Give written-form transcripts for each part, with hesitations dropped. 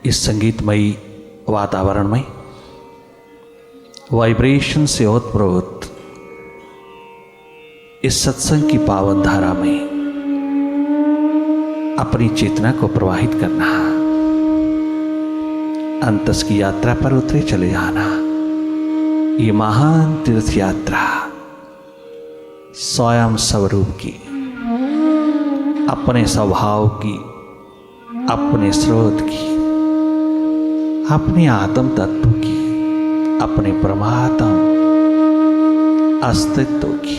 इस संगीतमयी वातावरण में वाइब्रेशन से ओतप्रोत इस सत्संग की पावन धारा में अपनी चेतना को प्रवाहित करना, अंतस की यात्रा पर उतरे चले जाना। ये महान तीर्थ यात्रा स्वयं स्वरूप की, अपने स्वभाव की, अपने स्रोत की, अपने आत्म तत्व की, अपने परमात्म अस्तित्व की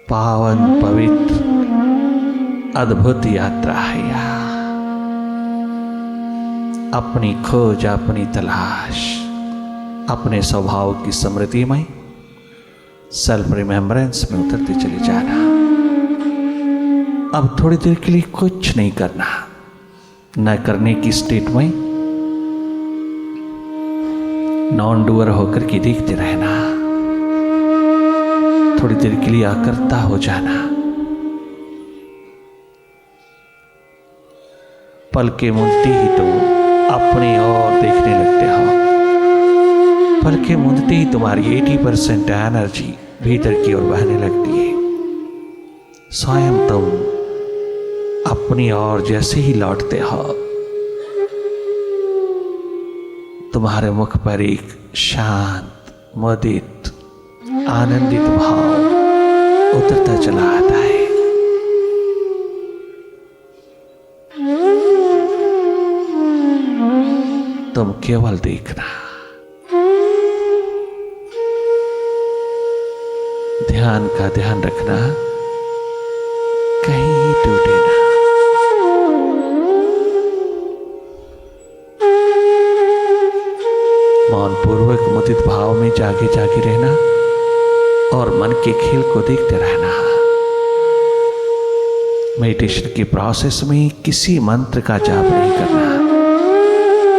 पावन पवित्र अद्भुत यात्रा है। यह अपनी खोज, अपनी तलाश, अपने स्वभाव की स्मृति में, सेल्फ रिमेम्बरेंस में उतरते चले जाना। अब थोड़ी देर के लिए कुछ नहीं करना, न करने की स्टेट में नॉन डूअर होकर के देखते रहना। थोड़ी देर के लिए अकर्ता हो जाना। पलके मूंदते ही तो अपने ओर देखने लगते हो। पलके मूंदते ही तुम्हारी 80% एनर्जी भीतर की ओर बहने लगती है। स्वयं तुम अपनी ओर जैसे ही लौटते हो, तुम्हारे मुख पर एक शांत, मुदित, आनंदित भाव उतरता चला आता है। तुम केवल देखना, ध्यान का ध्यान रखना, कहीं टूटे ना। मौन पूर्वक मुदित भाव में जागे जागे रहना और मन के खेल को देखते रहना। मेडिटेशन के प्रोसेस में किसी मंत्र का जाप नहीं करना।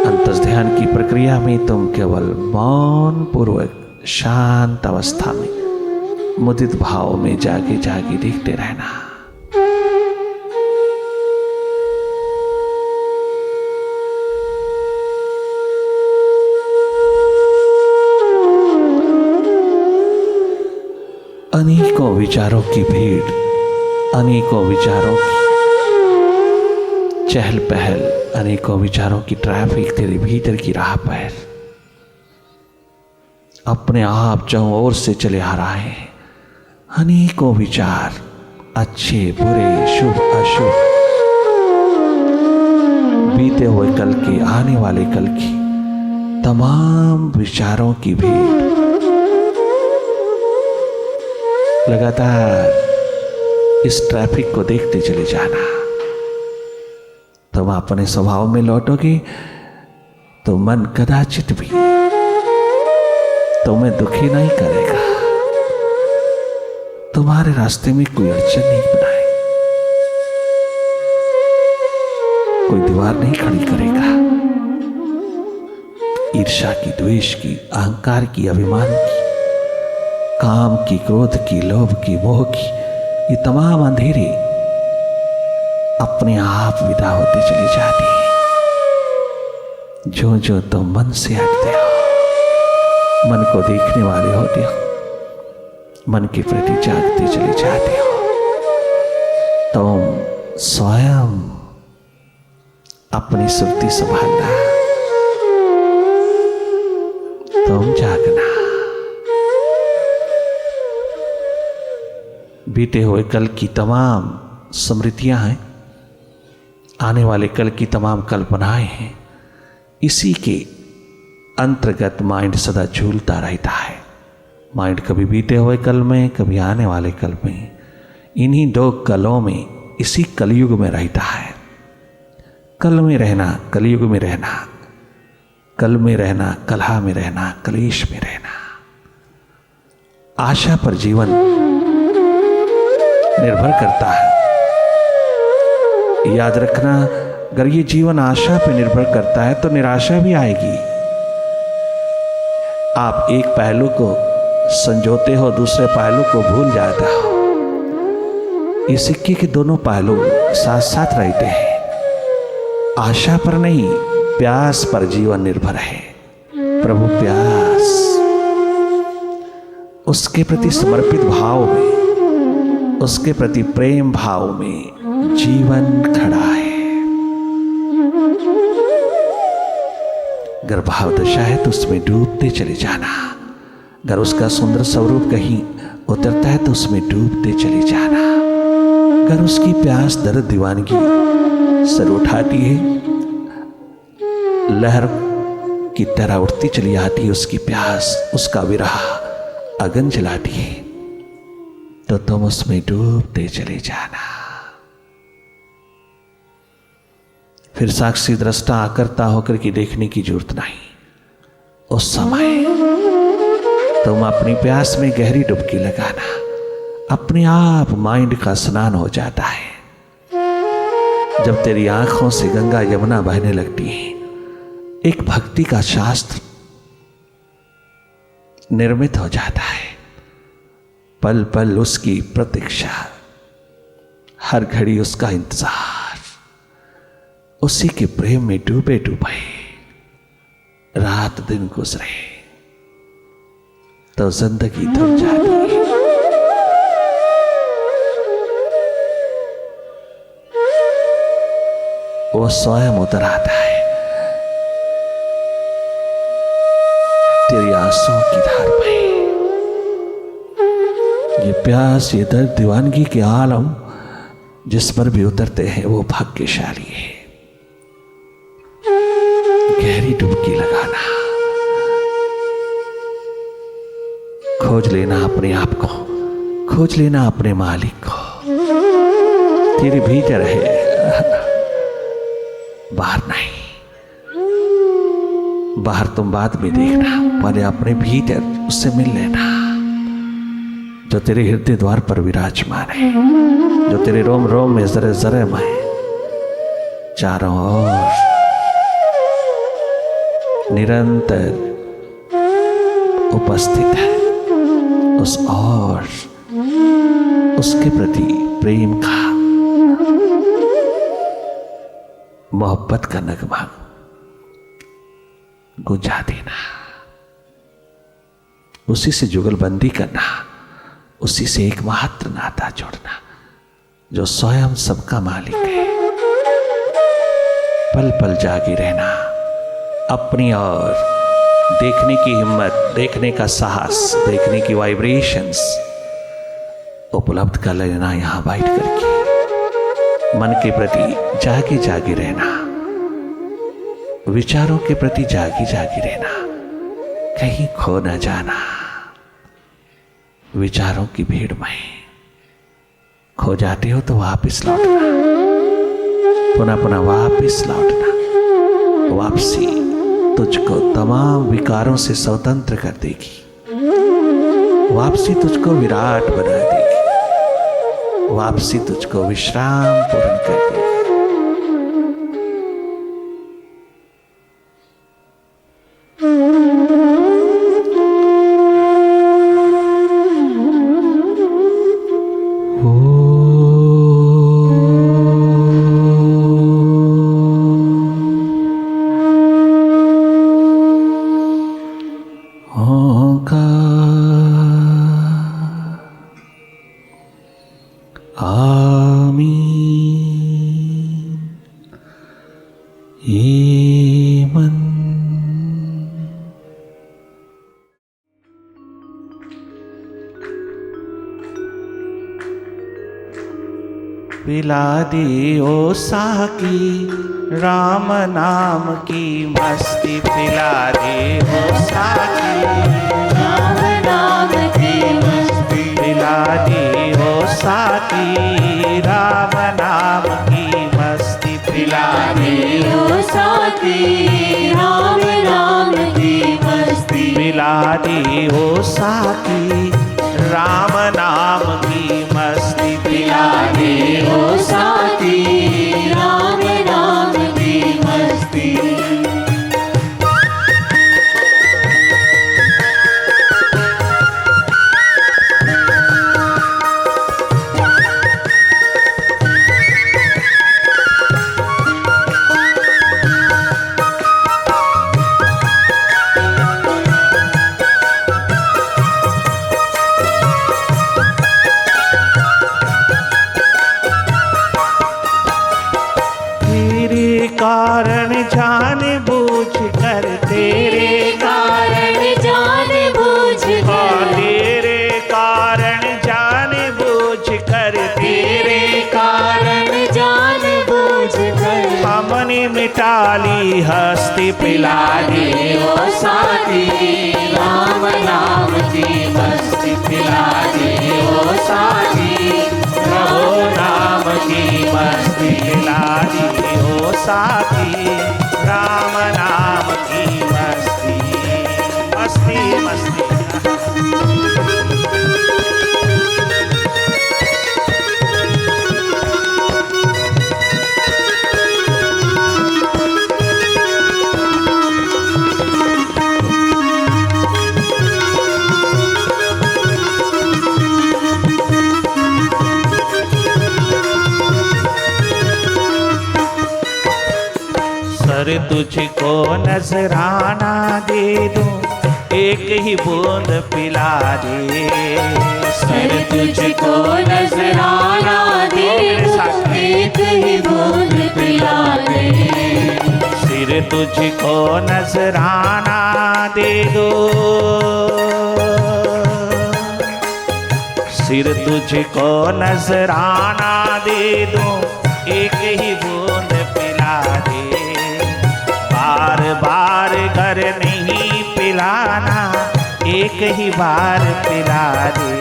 अंतस ध्यान की प्रक्रिया में तुम केवल मौन पूर्वक शांत अवस्था में मुदित भाव में जागे जागे देखते रहना। अनेकों विचारों की भीड़, अनेकों विचारों की चहल पहल, अनेकों विचारों की ट्रैफिक तेरे भीतर की राह पर अपने आप चारों ओर से चले आ रहा है। अनेकों विचार, अच्छे बुरे, शुभ अशुभ, बीते हुए कल के, आने वाले कल की तमाम विचारों की भीड़ लगातार इस ट्रैफिक को देखते चले जाना। तुम अपने स्वभाव में लौटोगे तो मन कदाचित भी तुम्हें दुखी नहीं करेगा। तुम्हारे रास्ते में कोई अड़चन नहीं बनाए, कोई दीवार नहीं खड़ी करेगा। ईर्ष्या की, द्वेष की, अहंकार की, अभिमान की, काम की, क्रोध की, लोभ की, मोह की, ये तमाम अंधेरे अपने आप विदा होते चले जाते हैं। जो जो तुम मन से हटते हो, मन को देखने वाले होते हो, मन के प्रति जागते चले जाते हो, तुम स्वयं अपनी सुरती संभालना, तुम जागना। बीते हुए कल की तमाम स्मृतियां हैं, आने वाले कल की तमाम कल्पनाएं हैं। इसी के अंतर्गत माइंड सदा झूलता रहता है। माइंड कभी बीते हुए कल में, कभी आने वाले कल में, इन्हीं दो कलों में, इसी कलयुग में रहता है। कल में रहना, कलयुग में रहना, कल में रहना, कलह में रहना, कलेश में रहना। आशा पर जीवन निर्भर करता है। याद रखना, अगर ये जीवन आशा पर निर्भर करता है तो निराशा भी आएगी। आप एक पहलू को संजोते हो, दूसरे पहलू को भूल जाता हो। ये सिक्के के दोनों पहलू साथ साथ रहते हैं। आशा पर नहीं, प्यास पर जीवन निर्भर है। प्रभु प्यास, उसके प्रति समर्पित भाव में, उसके प्रति प्रेम भाव में जीवन खड़ा है। अगर भाव दशा है तो उसमें डूबते चले जाना। अगर उसका सुंदर स्वरूप कहीं उतरता है तो उसमें डूबते चले जाना। अगर उसकी प्यास दर्द दीवानगी सर उठाती है, लहर की तरह उठती चली आती है, उसकी प्यास, उसका विरह अगन जलाती है, तो तुम उसमें डूबते चले जाना। फिर साक्षी दृष्टा आकर्ता होकर के देखने की जरूरत नहीं। उस समय तुम अपनी प्यास में गहरी डुबकी लगाना, अपने आप माइंड का स्नान हो जाता है। जब तेरी आंखों से गंगा यमुना बहने लगती है, एक भक्ति का शास्त्र निर्मित हो जाता है। पल पल उसकी प्रतीक्षा, हर घड़ी उसका इंतजार, उसी के प्रेम में डूबे डूबे रात दिन गुजरे तो जिंदगी थम जाती है। वो स्वयं उतर आता है तेरी आंसुओं की धार में। ये प्यास, ये दर्द, दीवानगी के आलम जिस पर भी उतरते हैं वो भाग्यशाली है। गहरी डुबकी लगाना, खोज लेना अपने आप को, खोज लेना अपने मालिक को। तेरे भीतर है, बाहर नहीं। बाहर तुम बाद में देखना, पहले अपने भीतर उससे मिल लेना जो तेरे हृदय द्वार पर विराजमान है, जो तेरे रोम रोम में जरे जरे में चारों ओर निरंतर उपस्थित है। उस और उसके प्रति प्रेम का, मोहब्बत का नगमा गुंजा देना, उसी से जुगलबंदी करना, उसी से एकमात्र नाता जोड़ना जो स्वयं सबका मालिक है। पल पल जागी रहना, अपनी ओर देखने की हिम्मत, देखने का साहस, देखने की वाइब्रेशंस उपलब्ध कर लेना। यहां बैठ करके मन के प्रति जागे जागे रहना, विचारों के प्रति जागी जागी रहना, कहीं खो न जाना। विचारों की भीड़ में खो जाते हो तो वापस लौटना, पुनः पुनः वापस लौटना। वापसी तुझको तमाम विकारों से स्वतंत्र कर देगी। वापसी तुझको विराट बना देगी। वापसी तुझको विश्राम पूर्ण कर देगी। पिला दे ओ साकी राम नाम की मस्ती, पिला दे ओ साकी राम नाम की मस्ती, पिला दे ओ साकी राम नाम की मस्ती, पिला दे ओ साकी राम नाम की मस्ती, पिला दे ओ साकी राम नाम की मस्ती, पिला दे ओ साकी राम नाम की मस्ती। मिटाली हस्ती पिला दे ओ साथी राम नाम की मस्ती पिला दे ओ साथी प्रभु नाम की मस्ती पिला दी हो साथी राम नाम की मस्ती मस्ती मस्ती। सर तुझको नजराना दे दूं एक ही बूंद पिला दे। सर तुझको नजराना दे दूं एक ही बूंद पिला दे। सिर तुझको नजराना दे दो सिर तुझको नजराना दे दूं एक ही बूंद पिला दे। बार बार घर नहीं पिलाना एक ही बार पिला दे।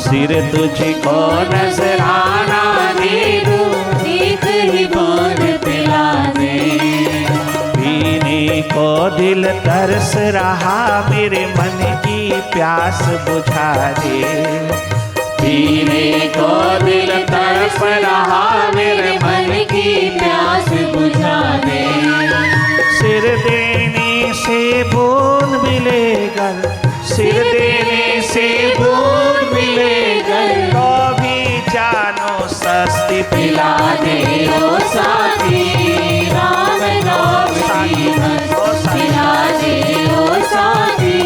सिर तुझको नजराना दे दूं एक ही बूंद पिला दे। पीने को दिल तरस रहा मेरे मन की प्यास बुझा दे। पीने को दिल तरस रहा मेरे मन की प्यास बुझा दे। सिर देने से बूंद मिलेगा सिर देने से बूंद मिलेगा तो भी जानो सस्ती पिला दे ओ साथी राम नाम की मस्ती पिला दे ओ साथी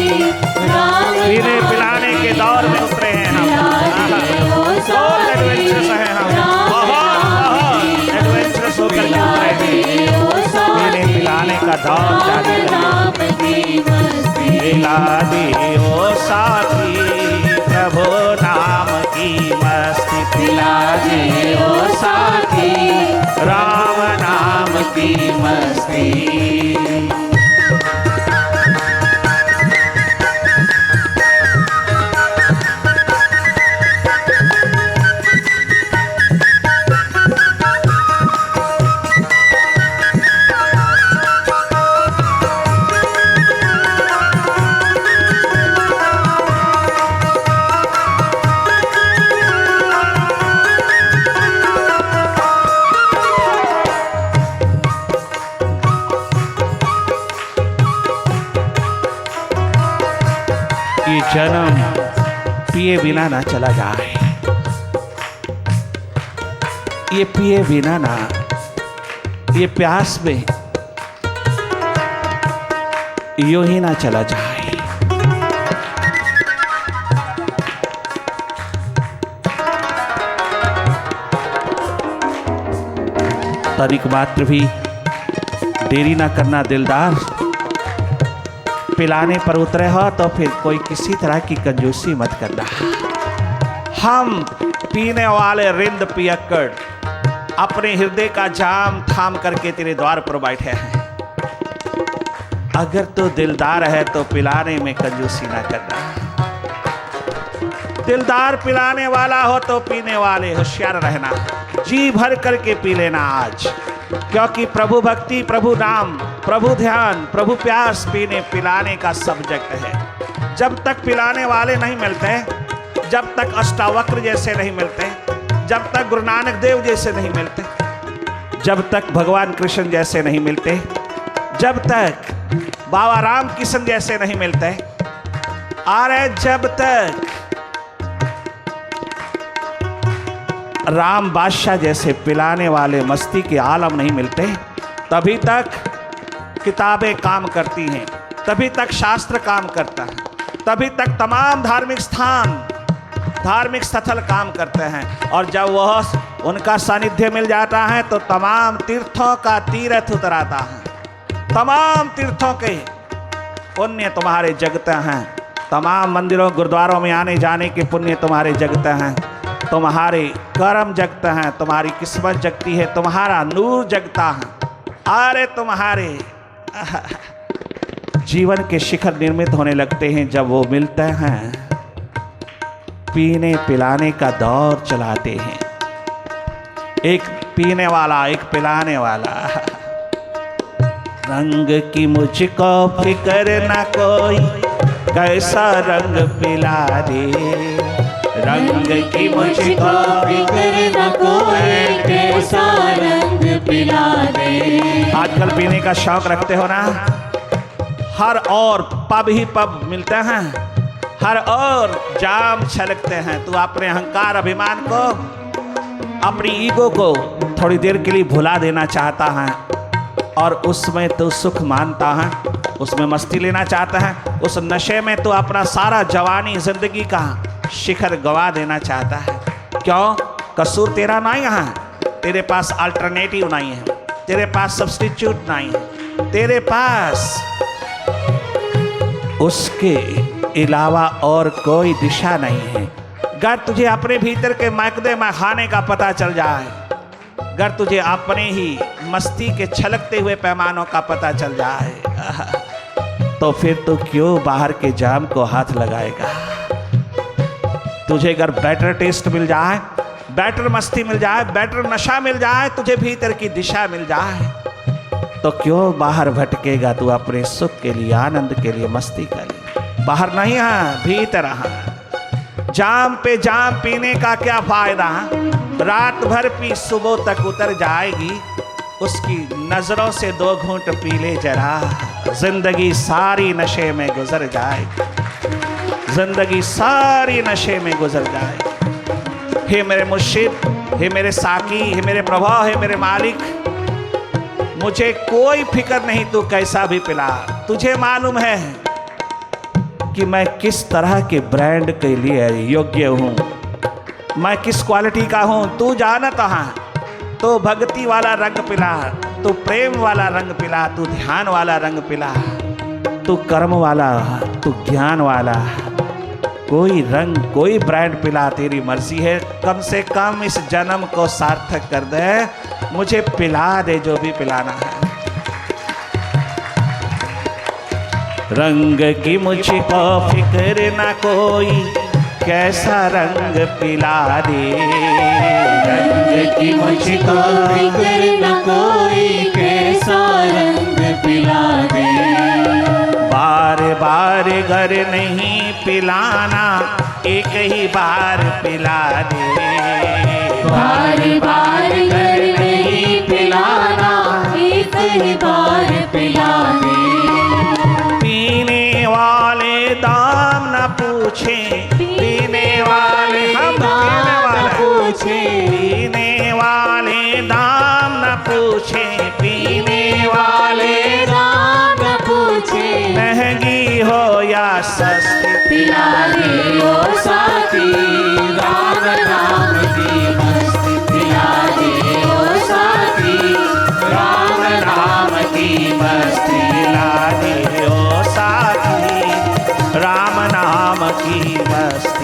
राम पीने पिलाने के दौर में उतरे हैं हम। बहुत एडवेंचरस हैं हम बहुत एडवेंचरस होकर के उतरे हैं। पीने पिलाने का दौर जारी पिला दे ओ साथी प्रभु नाम की मस्ती पिला दे ओ साथी राम नाम की मस्ती। ये जन्म पिए बिना ना चला जाए। ये पिए बिना ना ये प्यास में यूं ही ना चला जाए। तनिक मात्र भी देरी ना करना दिलदार। पिलाने पर उतरे हो तो फिर कोई किसी तरह की कंजूसी मत करना। हम पीने वाले रिंद पियक्कड़ अपने हृदय का जाम थाम करके तेरे द्वार पर बैठे हैं। अगर तो दिलदार है तो पिलाने में कंजूसी ना करना। दिलदार पिलाने वाला हो तो पीने वाले होशियार रहना। जी भर करके पी लेना आज, क्योंकि प्रभु भक्ति, प्रभु नाम, प्रभु ध्यान, प्रभु प्यास पीने पिलाने का सब्जेक्ट है। जब तक पिलाने वाले नहीं मिलते, जब तक अष्टावक्र जैसे नहीं मिलते, जब तक गुरु नानक देव जैसे नहीं मिलते, जब तक भगवान कृष्ण जैसे नहीं मिलते, जब तक बाबा राम किशन जैसे नहीं मिलते, अरे जब तक राम बादशाह जैसे पिलाने वाले मस्ती के आलम नहीं मिलते, तभी तक किताबें काम करती हैं, तभी तक शास्त्र काम करता है, तभी तक तमाम धार्मिक स्थान, धार्मिक स्थल काम करते हैं। और जब वह उनका सानिध्य मिल जाता है तो तमाम तीर्थों का तीर्थ उतराता है। तमाम तीर्थों के पुण्य तुम्हारे जगते हैं। तमाम मंदिरों गुरुद्वारों में आने जाने के पुण्य तुम्हारे जगते हैं। तुम्हारे कर्म जगते हैं, तुम्हारी किस्मत जगती है, तुम्हारा नूर जगता है। अरे तुम्हारे जीवन के शिखर निर्मित होने लगते हैं जब वो मिलते हैं, पीने पिलाने का दौर चलाते हैं। एक पीने वाला, एक पिलाने वाला। रंग की मुझको फिक्र ना कोई, कैसा रंग पिला दे। रंग की मुझको फिक्र न कोई, कैसा रंग पिला दे। आजकल पीने का शौक रखते हो ना, हर और पब ही पब मिलते हैं, हर और जाम छलकते हैं। तू अपने अहंकार अभिमान को, अपनी ईगो को थोड़ी देर के लिए भुला देना चाहता है और उसमें तू सुख मानता है, उसमें मस्ती लेना चाहता है। उस नशे में तू अपना सारा जवानी जिंदगी का शिखर गवा देना चाहता है। क्यों? कसूर तेरा नहीं है, तेरे पास अल्टरनेटिव नहीं है, तेरे पास सब्स्टिट्यूट नहीं है, तेरे पास उसके अलावा और कोई दिशा नहीं है। अगर तुझे अपने भीतर के मैकदे में खाने का पता चल जाए, अगर तुझे अपने ही मस्ती के छलकते हुए पैमानों का पता चल जाए, तो फिर तू क्यों बाहर के जाम को हाथ लगाएगा? तुझे अगर बेटर टेस्ट मिल जाए, बेटर मस्ती मिल जाए, बेटर नशा मिल जाए, तुझे भीतर की दिशा मिल जाए, तो क्यों बाहर भटकेगा तू अपने सुख के लिए, आनंद के लिए, मस्ती के लिए? बाहर नहीं है, भीतर है। जाम पे जाम पीने का क्या फायदा? रात भर पी सुबह तक उतर जाएगी, उसकी नजरों से 2 घूंट पी ले जरा, जिंदगी सारी नशे में गुजर जाएगी, जिंदगी सारी नशे में गुजर जाएगी। हे मेरे मुर्शिद, हे मेरे साकी, हे मेरे प्रभु, हे मेरे मालिक, मुझे कोई फिक्र नहीं तू कैसा भी पिला। तुझे मालूम है कि मैं किस तरह के ब्रांड के लिए योग्य हूँ, मैं किस क्वालिटी का हूँ। तू जानता है। तो भक्ति वाला रंग पिला, तू प्रेम वाला रंग पिला, तू ध्यान वाला रंग पिला, तू कर्म वाला, तू ज्ञान वाला, कोई रंग, कोई ब्रांड पिला, तेरी मर्जी है। कम से कम इस जन्म को सार्थक कर दे, मुझे पिला दे जो भी पिलाना है। रंग की मुझको फिक्र ना कोई, कैसा रंग पिला दे। रंग की मुझको फिक्र न कोई, कैसा रंग पिला दे। बार बार घर नहीं पिलाना, एक ही बार पिला दे। बार बार घर नहीं पिलाना, एक ही बार पिला दे। पीने वाले दाम न पूछे, पीने वाले हम पीने वाले पूछे, पीने वाले दाम न पूछे, पीने वाले दाम न पूछे। महंगी हो या सस्ती पिला दे ओ साथी, राम नाम की मस्ती पिला दे ओ साथी, राम नाम की मस्ती पिला दे ओ साथी, राम नाम की मस्ती।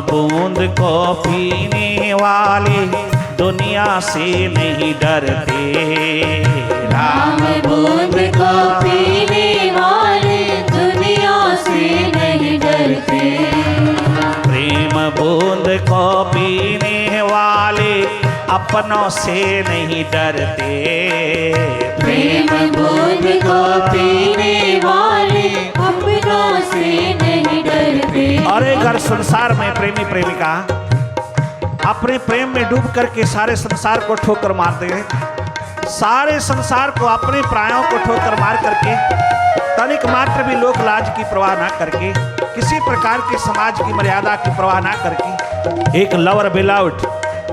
बूंद को पीने वाले दुनिया से नहीं डरते। राम बूंद को पीने वाले दुनिया से नहीं डरते। प्रेम बूंद को पीने वाले अपनों से नहीं डरते। प्रेम बूंद को पीने वाले अपनों से नहीं डरते। अरे घर संसार में प्रेमी प्रेमिका अपने प्रेम में डूब करके सारे संसार को ठोकर मारते हैं। सारे संसार को, अपने प्रायों को ठोकर मार करके, तनिक मात्र भी लोक लाज की परवाह ना करके किसी प्रकार की समाज की मर्यादा की परवाह ना करके एक लवर बिलव्ड,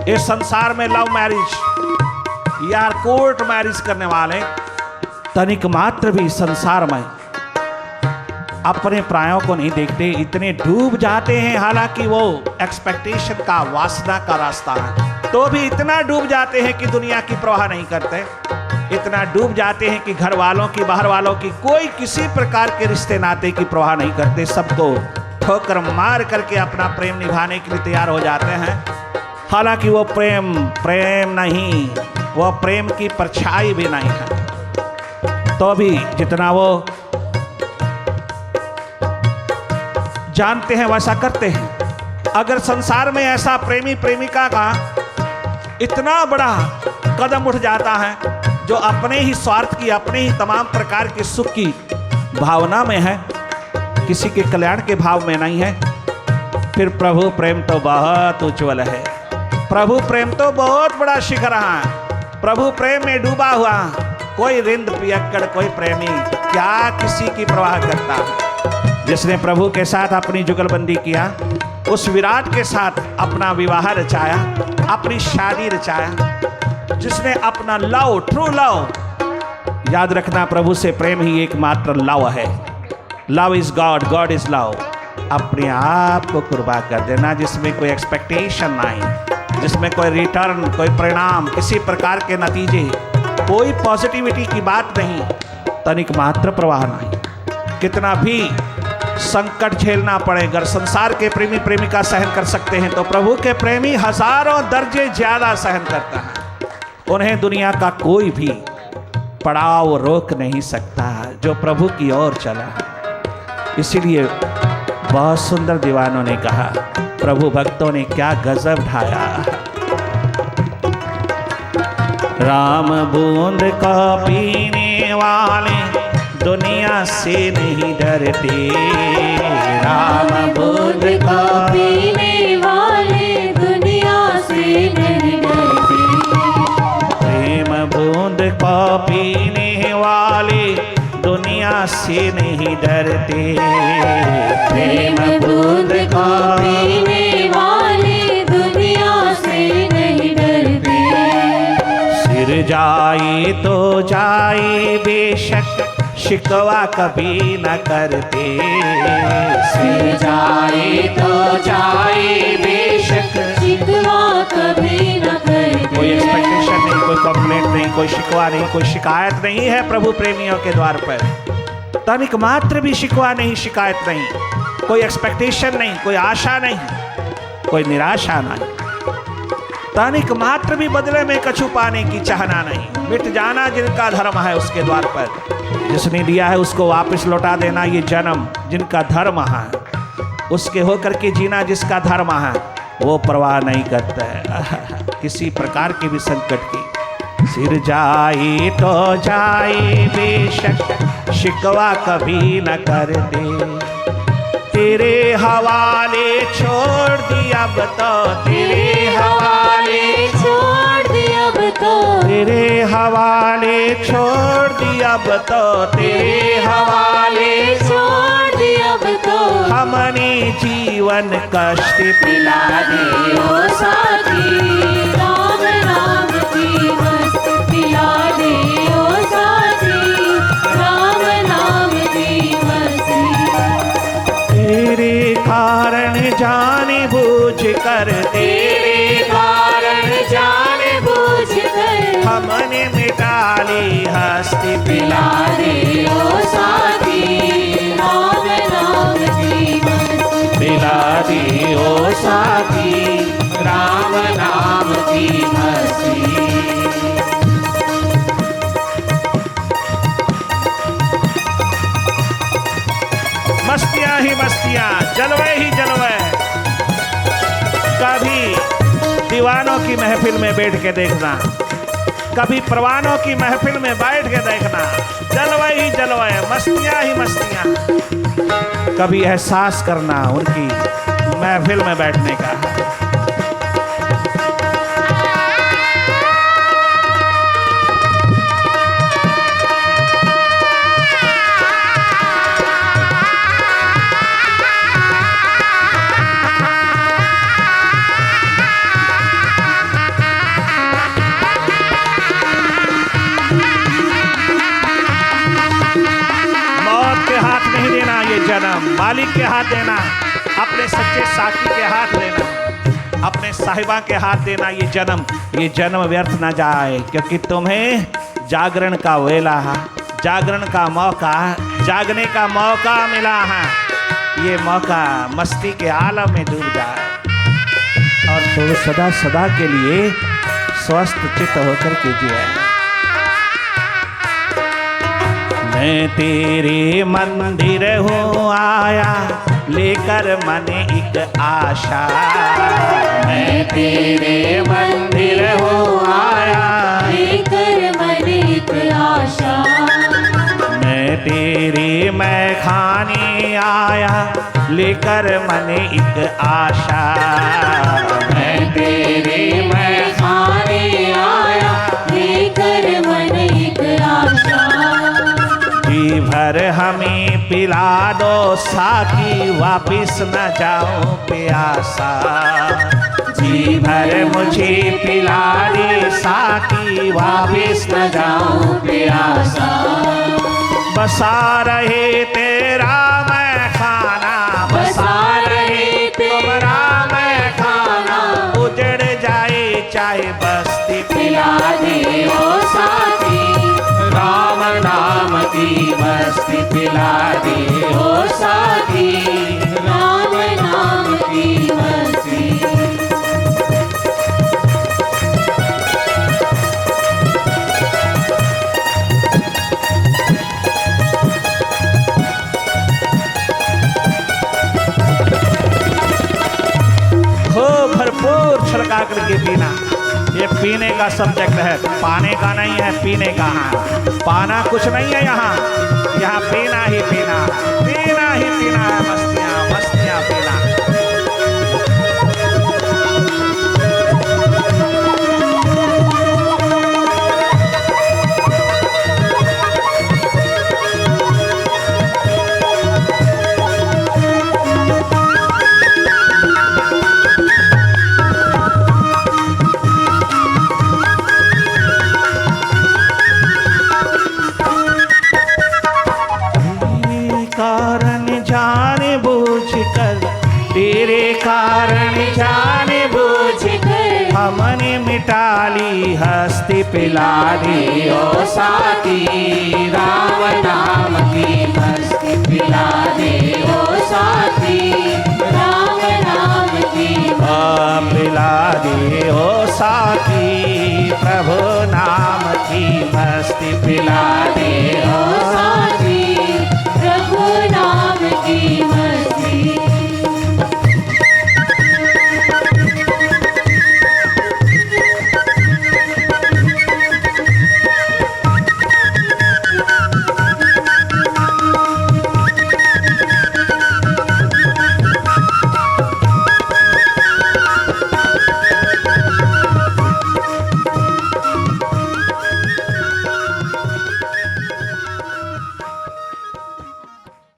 इस संसार में लव मैरिज या कोर्ट मैरिज करने वाले तनिक मात्र भी संसार में अपने प्रायों को नहीं देखते, इतने डूब जाते हैं। हालांकि वो एक्सपेक्टेशन का, वासना का रास्ता है, तो भी इतना डूब जाते हैं कि दुनिया की परवाह नहीं करते। इतना डूब जाते हैं कि घर वालों की, बाहर वालों की, कोई किसी प्रकार के रिश्ते नाते की परवाह नहीं करते। सबको ठोकर मार करके अपना प्रेम निभाने के लिए तैयार हो जाते हैं। हालांकि वो प्रेम नहीं, वो प्रेम की परछाई भी नहीं है। तो भी जितना वो जानते हैं वैसा करते हैं। अगर संसार में ऐसा प्रेमी प्रेमिका का इतना बड़ा कदम उठ जाता है जो अपने ही स्वार्थ की, अपने ही तमाम प्रकार के सुख की भावना में है, किसी के कल्याण के भाव में नहीं है, फिर प्रभु प्रेम तो बहुत उज्ज्वल है। प्रभु प्रेम तो बहुत बड़ा शिखर है। प्रभु प्रेम में डूबा हुआ कोई रिंद पियक्कड़, कोई प्रेमी क्या किसी की परवाह करता है। जिसने प्रभु के साथ अपनी जुगलबंदी किया, उस विराट के साथ अपना विवाह रचाया, अपनी शादी रचाया, जिसने अपना लव, ट्रू लव, याद रखना प्रभु से प्रेम ही एकमात्र लव है। Love is God, God is love. अपने आप को कुर्बान कर देना, जिसमें कोई एक्सपेक्टेशन नहीं, जिसमें कोई रिटर्न, कोई परिणाम, किसी प्रकार के नतीजे, कोई पॉजिटिविटी की बात नहीं, तनिक मात्र प्रवाह नहीं। कितना भी संकट झेलना पड़े, अगर संसार के प्रेमी प्रेमिका सहन कर सकते हैं तो प्रभु के प्रेमी हजारों दर्जे ज्यादा सहन करता है। उन्हें दुनिया का कोई भी पड़ाव रोक नहीं सकता जो प्रभु की ओर चला है। इसीलिए बहुत सुंदर दीवानों ने कहा, प्रभु भक्तों ने क्या गजब ढाया। राम बूंद को पीने वाले दुनिया से नहीं डरते, राम बूंद को पीने वाले दुनिया से नहीं डरते। प्रेम बूंद को पीने वाले दुनिया से नहीं डरते। प्रेम बूंद को पीने वाले दुनिया से नहीं डरते। सिर जाए तो जाए बेशक, शिकवा कभी न करते। सिर जाए तो जाए बेशक, शिकवा कभी न करते। कोई एक्सपेक्टेशन नहीं, कोई कंप्लेंट नहीं, कोई शिकवा नहीं, कोई शिकायत नहीं है प्रभु प्रेमियों के द्वार पर। तनिक मात्र भी शिकवा नहीं, शिकायत नहीं, कोई एक्सपेक्टेशन नहीं, कोई आशा नहीं, कोई निराशा नहीं, तनिक मात्र भी बदले में कछु पाने की चाहना नहीं। मिट जाना जिनका धर्म है उसके द्वार पर, जिसने दिया है उसको वापस लौटा देना, ये जन्म जिनका धर्म है, उसके होकर के जीना जिसका धर्म है, वो परवाह नहीं करता है किसी प्रकार के भी संकट की। सिर जाए तो जाए बेशक, शिकवा कभी न कर दे। तेरे हवाले छोड़ दिया अब तो, तेरे हवाले छोड़ दिया अब तो, तेरे हवाले छोड़ दिया अब तो, तेरे हवाले छोड़ दिया अब तो। हमने जीवन कष्ट पिला दे ओ साथी, राम नाम की मस्त पिला दे ओ साथी, राम नाम की मस्ती। तेरे कारण जाने बूझ कर, तेरे कारण जाने बूझ कर, हमने मिटा ली हस्ती पिला दे ओ साथी, राम नाम की मस्ती। पिला दी ओ साथी, राम नाम की मस्ती। मस्तियां ही मस्तियां, जलवे ही जलवे। कभी दीवानों की महफिल में बैठ के देखना, कभी परवानों की महफिल में बैठ के देखना, जलवे ही जलवे, मस्तियां ही मस्तियां। कभी एहसास करना उनकी महफिल में बैठने का। जन्म मालिक के हाथ देना, अपने सच्चे साथी के हाथ देना, अपने साहिबा के हाथ देना। ये जन्म व्यर्थ ना जाए, क्योंकि तुम्हें जागरण का वेला है, जागरण का मौका, जागने का मौका मिला है। ये मौका मस्ती के आलम में डूब जाए और तो सदा सदा के लिए स्वस्थ चित्त होकर के जिए। मैं तेरे मंदिर हूँ आया, लेकर मन एक आशा। मैं तेरे मंदिर हूँ आया, लेकर मन एक आशा। मैं तेरे मैं खाने आया, लेकर मन एक आशा। मैं तेरे मैं खाने आया, लेकर मन एक आशा। जी भर हमें पिला दो साकी, वापिस न जाऊं प्यासा। जी भर मुझे पिला दे साकी, वापिस न जाऊं प्यासा। बसा रहे तेरा मैं खाना, बसा रहे तेरा मैं खाना। उजड़ जाए चाहे बस्ती पिला दे ओ साथी, राम नाम की मस्ती पिला दे ओ साथी, राम नाम की मस्ती। भरपूर छलका करके पीना। ये पीने का सब्जेक्ट है, पाने का नहीं है, पीने का है। पाना कुछ नहीं है यहाँ, यहाँ पीना ही पीना, पीना ही पीना है। मस्तियाँ मस्तियाँ पीना। तेरे कारण जाने बूझ कर हमने मिटा ली हस्ती, पिला दी ओ साथी, राम नाम की मस्ती पिला दे ओ साथी, राम नाम की पिला दे ओ साथी, प्रभु नाम की मस्ती पिला दे